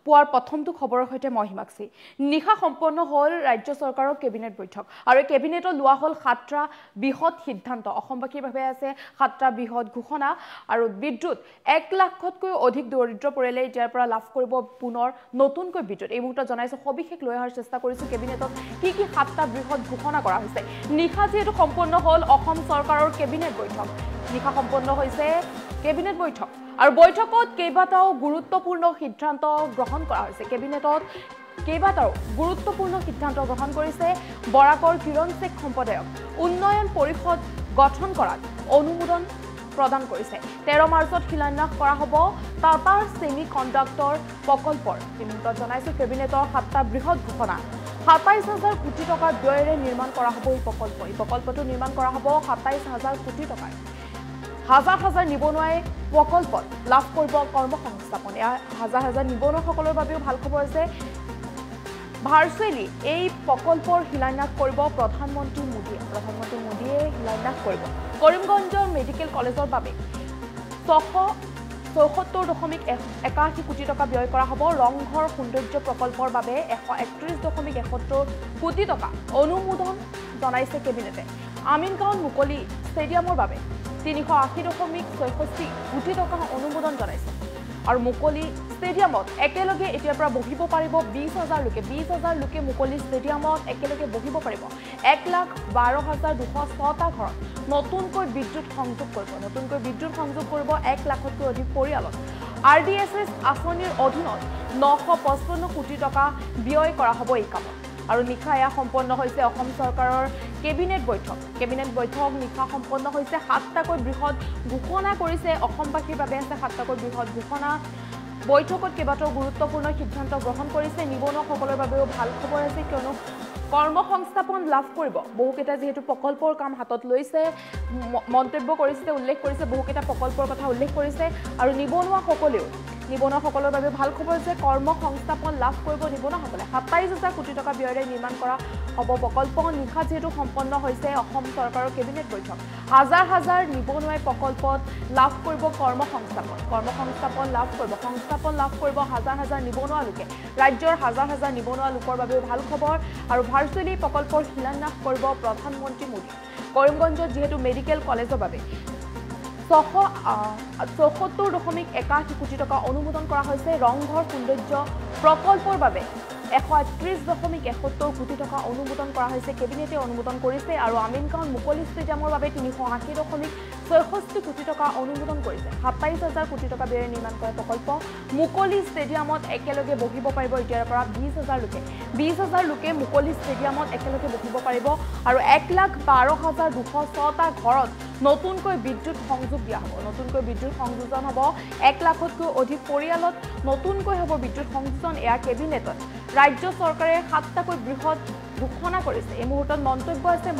পুৱাৰ প্ৰথমটো খবৰৰ সৈতে মই হিমাক্ষী নিশা সম্পন্ন হল ৰাজ্য চৰকাৰৰ কেবিনেট বৈঠক আৰু কেবিনেটত লোৱা হল ৭টা বৃহৎ সিদ্ধান্ত অসমবাসীৰ বাবে আছে ৭টা বৃহৎ ঘোষণা আৰু বিদ্যুৎ ১ লাখতকৈ অধিক দৰিদ্ৰ পৰিয়ালে ইয়াৰ পৰা লাভ কৰিব পুনৰ নতুনকৈ বিদ্যুৎ এই মুহূৰ্তত জনাইছো সবিশেষ লৈ অহাৰ চেষ্টা কৰিছো কেবিনেটত কি ৭টা বৃহৎ ঘোষণা কৰা হৈছে নিশা যেটো সম্পন্ন হল অসম চৰকাৰৰ কেবিনেট বৈঠক নিশা সম্পন্ন হৈছে কেবিনেট বৈঠক আৰু বৈঠকত কেইবাটাও গুৰুত্বপূৰ্ণ সিদ্ধান্ত গ্ৰহণ কৰা হৈছে কেবিনেটত কেইবাটাও গুৰুত্বপূৰ্ণ সিদ্ধান্ত গ্ৰহণ কৰিছে বৰাকৰ কিৰণ শেখ সম্পাদক উন্নয়ন পৰিষদ গঠন কৰাত অনুমোদন প্ৰদান কৰিছে 13 মাৰ্চত শিলান্যাস কৰা হ'ব টাটাৰ সেমিকণ্ডাক্টৰ প্ৰকল্পৰ ইমুহূৰ্তত জনাইছো কেবিনেটৰ 7টা বৃহৎ ঘোষণা ২৭,০০০ কোটি টকাৰ ব্যয়েৰে নিৰ্মাণ কৰা হ'ব এই প্ৰকল্পটো নিৰ্মাণ কৰা হ'ব ২৭,০০০ কোটি টকাৰ হাজাৰ হাজাৰ নিবনুৱাই প্ৰকল্পত লাভ কৰিব কৰ্মসংস্থাপন হাজাৰ হাজাৰ নিবনুৱাসকলৰ বাবেও ভাল খবৰ আছে ভাৰ্চুৱেলি এই প্ৰকল্পৰ শিলান্যাস কৰিব প্ৰধানমন্ত্ৰী মোদীয়ে শিলান্যাস কৰিব কৰিমগঞ্জৰ মেডিকেল কলেজৰ বাবে ৬৭.৮১ কোটি টকা ব্যয় কৰা হ'ব ৰংঘৰ সৌন্দৰ্য প্ৰকল্পৰ বাবে ১৩.৭১ কোটি টকা অনুমোদন জনাইছে কেবিনেটে আমিনগাঁও মুকলি ষ্টেডিয়ামৰ বাবে ৩৮০.৬৬ কোটি টকা অনুমোদন জনাইছে আৰু মুকলি ষ্টেডিয়ামত একেলগে এতিয়াৰ পৰা বহিব পাৰিব ২০,০০০ লোকে মুকলি ষ্টেডিয়ামত একেলগে বহিব পাৰিব ১,১২,২০৬টা ঘৰত নতুনকৈ বিদ্যুৎ সংযোগ কৰিব ১ লাখতকৈ অধিক পৰিয়ালত RDSS আঁচনিৰ অধীনত ৯৫৫ কোটি টকা ব্যয় কৰা হ'ব এই কামত আৰু নিশা এয়া সম্পন্ন হৈছে অসম চৰকাৰৰ কেবিনেট বৈঠক নিশা সম্পন্ন হৈছে ৭টাকৈ বৃহৎ ঘোষণা কৰিছে অসমবাসীৰ বাবে আছে ৭টাকৈ বৃহৎ ঘোষণা বৈঠকত কেইবাটাও গুৰুত্বপূৰ্ণ সিদ্ধান্ত গ্ৰহণ কৰিছে নিবনুৱাসকলৰ বাবেও ভাল খবৰ আছে কিয়নো কৰ্মসংস্থাপন লাভ কৰিব বহুকেইটা যেহেতু প্ৰকল্পৰ কাম হাতত লৈছে মন্তব্য কৰিছে উল্লেখ কৰিছে বহুকেইটা প্ৰকল্পৰ কথা উল্লেখ কৰিছে আৰু নিবনুৱাসকলৰ বাবে ভাল খবৰ যে কৰ্মসংস্থাপন লাভ কৰিব নিবনুৱাসকলে ২৭,০০০ কোটি টকা ব্যয়েৰে নিৰ্মাণ কৰা হ'ব প্ৰকল্প নিশা যেহেতু সম্পন্ন হৈছে অসম চৰকাৰৰ কেবিনেট বৈঠক হাজাৰ হাজাৰ নিবনুৱাই প্ৰকল্পত লাভ কৰিব কৰ্মসংস্থাপন লাভ কৰিব হাজাৰ হাজাৰ নিবনুৱা লোকে ৰাজ্যৰ হাজাৰ হাজাৰ নিবনুৱা লোকৰ বাবেও ভাল খবৰ আৰু ভাৰ্চুৱেলি প্ৰকল্পৰ শিলান্যাস কৰিব প্ৰধানমন্ত্ৰী মোদী কৰিমগঞ্জত যেহেতু মেডিকেল কলেজৰ বাবে ৬৭.৮১ কোটি টকা অনুমোদন কৰা হৈছে ৰংঘৰ সৌন্দৰ্য প্ৰকল্পৰ বাবে ১৩.৭১ কোটি টকা অনুমোদন কৰা হৈছে কেবিনেটে অনুমোদন কৰিছে আৰু আমিনগাঁও মুকলি ষ্টেডিয়ামৰ বাবে ৩৮০.৬৬ কোটি টকা অনুমোদন কৰিছে ২৭,০০০ কোটি টকা ব্যয়েৰে নিৰ্মাণ কৰা প্ৰকল্প মুকলি ষ্টেডিয়ামত একেলগে বহিব পাৰিব এতিয়াৰ পৰা ২০,০০০ লোকে মুকলি ষ্টেডিয়ামত একেলগে বহিব পাৰিব আৰু ১,১২,২০৬টা ঘৰত নতুনকৈ বিদ্যুৎ সংযোগ দিয়া হ'ব নতুনকৈ বিদ্যুৎ সংযোজন হ'ব ১ লাখতকৈ অধিক পৰিয়ালত নতুনকৈ হ'ব বিদ্যুৎ সংযোজন এয়া কেবিনেটত ৰাজ্য চৰকাৰে ৭টাকৈ বৃহৎ ঘোষণা কৰিছে এই মুহূৰ্তত মন্তব্য আছে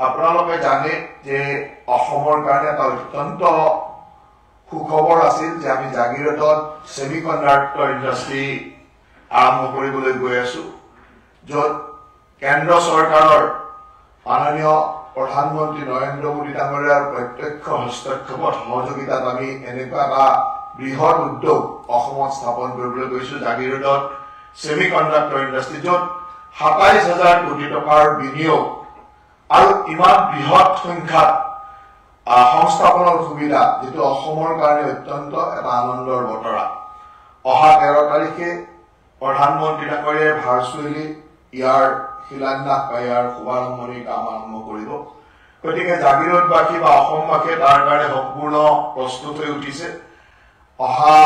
আপোনালোকে জানে যে অসমৰ কাৰণে এটা অত্যন্ত সুখবৰ আছিল যে আমি জাগিৰোডত সেমিকণ্ডাক্টৰ ইণ্ডাষ্ট্ৰী আৰম্ভ কৰিবলৈ গৈ আছো য'ত কেন্দ্ৰ চৰকাৰৰ মাননীয় প্ৰধানমন্ত্ৰী নৰেন্দ্ৰ মোদী ডাঙৰীয়াৰ প্ৰত্যক্ষ হস্তক্ষেপত সহযোগিতাত আমি এনেকুৱা এটা বৃহৎ উদ্যোগ অসমত স্থাপন কৰিবলৈ গৈছো জাগিৰোডত সেমিকণ্ডাক্টৰ ইণ্ডাষ্ট্ৰী য'ত ২৭,০০০ কোটি টকাৰ বিনিয়োগ আৰু ইমান বৃহৎ সংখ্যাত সংস্থাপনৰ সুবিধা যেটো অসমৰ কাৰণে অত্যন্ত এটা আনন্দৰ বতৰা অহা ১৩ তাৰিখে প্ৰধানমন্ত্ৰী ডাঙৰীয়াই ভাৰ্চুৱেলি ইয়াৰ শিলান্যাস বা ইয়াৰ শুভাৰম্ভণিৰ কাম আৰম্ভ কৰিব গতিকে জাগিৰোডবাসী বা অসমবাসীয়ে তাৰ কাৰণে সম্পূৰ্ণ প্ৰস্তুত হৈ উঠিছে অহা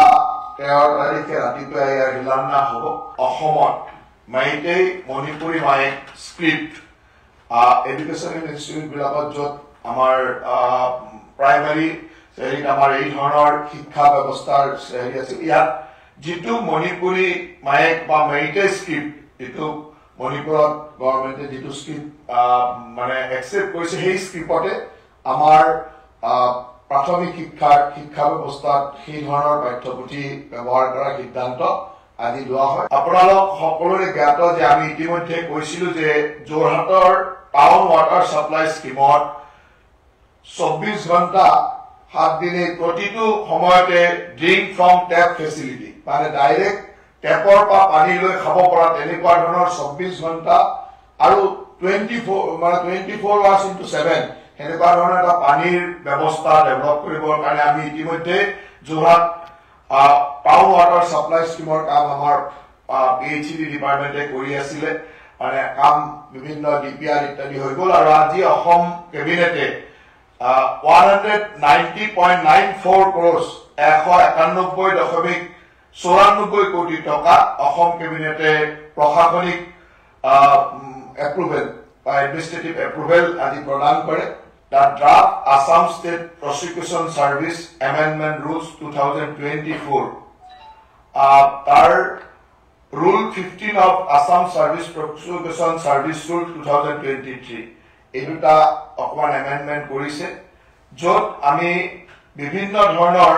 ১৩ তাৰিখে ৰাতিপুৱা ইয়াৰ শিলান্যাস হ'ব অসমত মাইতেই মণিপুৰী মায়েক স্ক্ৰিপ্ট এডুকেশ্যনেল ইনষ্টিটিউট বিলাকত য'ত আমাৰ প্ৰাইমাৰী আমাৰ এই ধৰণৰ শিক্ষা ব্যৱস্থাৰ আছে ইয়াত যিটো মণিপুৰী মায়েক বা মেইটেই স্ক্ৰিপ্ট যিটো মণিপুৰত গভৰ্ণমেণ্টে যিটো স্ক্ৰিপ্ট মানে একচেপ্ট কৰিছে সেই স্ক্ৰিপ্টতে আমাৰ প্ৰাথমিক শিক্ষা ব্যৱস্থাত সেই ধৰণৰ পাঠ্যপুথি ব্যৱহাৰ কৰাৰ সিদ্ধান্ত আজি লোৱা হয়। আপোনালোক সকলোৰে জ্ঞাত যে আমি ইতিমধ্যে কৈছিলো যে যোৰহাটৰ টাউন ৱাটাৰ ছাপ্লাই স্কিমত 24 ঘণ্টা 7 দিনে প্ৰতিটো সময়তে ড্ৰিংক ফ্ৰম টেপ ফেচিলিটি মানে ডাইৰেক্ট টেপৰ পৰা পানী লৈ খাব পৰা তেনেকুৱা ধৰণৰ 24 ঘণ্টা আৰু 24 hours into 7 এনেকুৱা ধৰণৰ এটা পানীৰ ব্যৱস্থা ডেভেলপ কৰিবৰ কাৰণে আমি ইতিমধ্যে যোৰহাট টাউন ৱাটাৰ ছাপ্লাই স্কিমৰ কাম আমাৰ PHED ডিপাৰ্টমেণ্টে কৰি আছিলে মানে কাম বিভিন্ন ডিপিআৰ ইত্যাদি হৈ গ'ল আৰু আজি অসম কেবিনেটে 190.94 crores 191.94 কোটি টকা অসম কেবিনেটে প্ৰশাসনিক এপ্ৰুভেল বা এডমিনিষ্ট্ৰেটিভ এপ্ৰুভেল আজি প্ৰদান কৰে। The draft Assam State Prosecution Service Amendment Rules 2024 our Rule 15 of Assam Service Prosecution Service Rule 2023 এই দুটা অকমান এমেন্ডমেন্ট কৰিছে য'ত আমি বিভিন্ন ধৰণৰ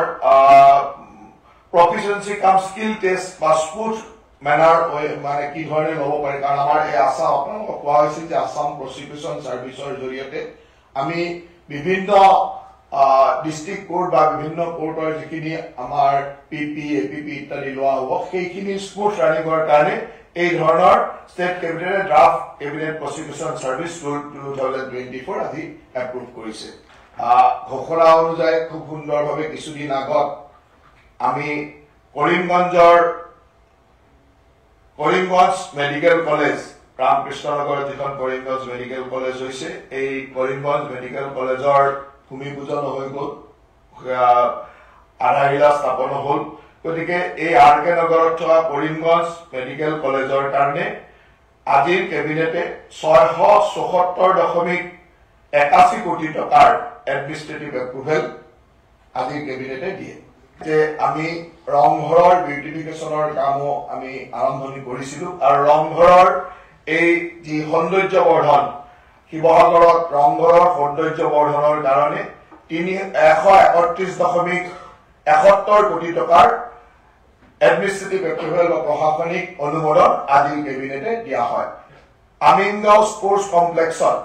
প্ৰফিচিয়েন্সি কাম স্কিল টেষ্ট বা স্পোৰ্টস মেনাৰ মানে কি ধৰণে ল'ব পাৰে কাৰণ আমাৰ এই আসাম আপোনালোকক কোৱা হৈছিল যে আসাম প্ৰসিকিউশ্যন সাৰ্ভিসৰ জৰিয়তে আমি বিভিন্ন ডিস্ট্ৰিক্ট কোৰ্ট বা বিভিন্ন কোৰ্টৰ যিখিনি আমাৰ পিপি এপিপি ইত্যাদি লোৱা হ'ব সেইখিনি স্পোৰ্টস ৰানিঙৰ কাৰণে এই ধৰণৰ ষ্টেট কেবিনেটে ড্ৰাফট কেবিনেট প্ৰসিকিউশ্যন সাৰ্ভিস ৰুল 2024 আজি এপ্ৰুভ কৰিছে। ঘোষণা অনুযায়ী খুব সুন্দৰভাৱে কিছুদিন আগত আমি কৰিমগঞ্জ মেডিকেল কলেজ ৰামকৃষ্ণনগৰ যিখন কৰিমগঞ্জ মেডিকেল কলেজ হৈছে এই কৰিমগঞ্জ মেডিকেল কলেজৰ ভূমি পূজন হৈ গ'ল আধাৰশিলা স্থাপন হ'ল গতিকে এই আৰ কে নগৰত থকা কৰিমগঞ্জ মেডিকেল কলেজৰ কাৰণে আজিৰ কেবিনেটে 674.81 কোটি টকাৰ এডমিনিষ্ট্ৰেটিভ এপ্ৰুভেল আজিৰ কেবিনেটে দিয়ে যে আমি ৰংঘৰৰ বিউটিফিকেশ্যনৰ কামো আমি আৰম্ভণি কৰিছিলো আৰু ৰংঘৰৰ এই যি সৌন্দৰ্য বৰ্ধন শিৱসাগৰত ৰংঘৰৰ সৌন্দৰ্য বৰ্ধনৰ কাৰণে 131.71 কোটি টকাৰ এডমিনিষ্ট্ৰেটিভ এপ্ৰুভেল বা প্ৰশাসনিক অনুমোদন আজিৰ কেবিনেটে দিয়া হয়। আমিনগাঁও স্পৰ্টছ কমপ্লেক্সত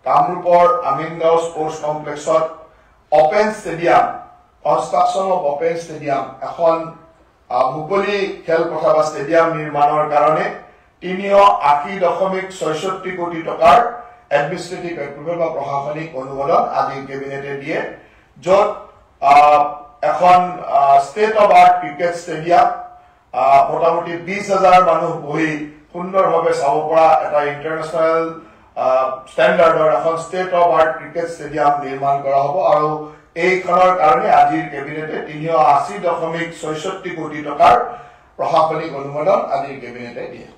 কামৰূপৰ আমিনগাঁও স্পৰ্টছ কমপ্লেক্সত open stadium construction of open stadium এখন মুকলি খেলপথাৰ বা ষ্টেডিয়াম নিৰ্মাণৰ কাৰণে 380.66 কোটি টকাৰ এডমিনিষ্ট্ৰেটিভ এপ্ৰুভেল বা প্ৰশাসনিক অনুমোদন আজিৰ কেবিনেটে দিয়ে য'ত এখন state of art cricket stadium মোটামুটি 20,000 মানুহ বহি সুন্দৰভাৱে চাব পৰা এটা ইণ্টাৰনেশ্যনেল ষ্টেণ্ডাৰ্ডৰ এখন state of art cricket stadium নিৰ্মাণ কৰা হ'ব আৰু এইখনৰ কাৰণে আজিৰ কেবিনেটে 380.66 কোটি টকাৰ প্ৰশাসনিক অনুমোদন আজিৰ কেবিনেটে দিয়ে।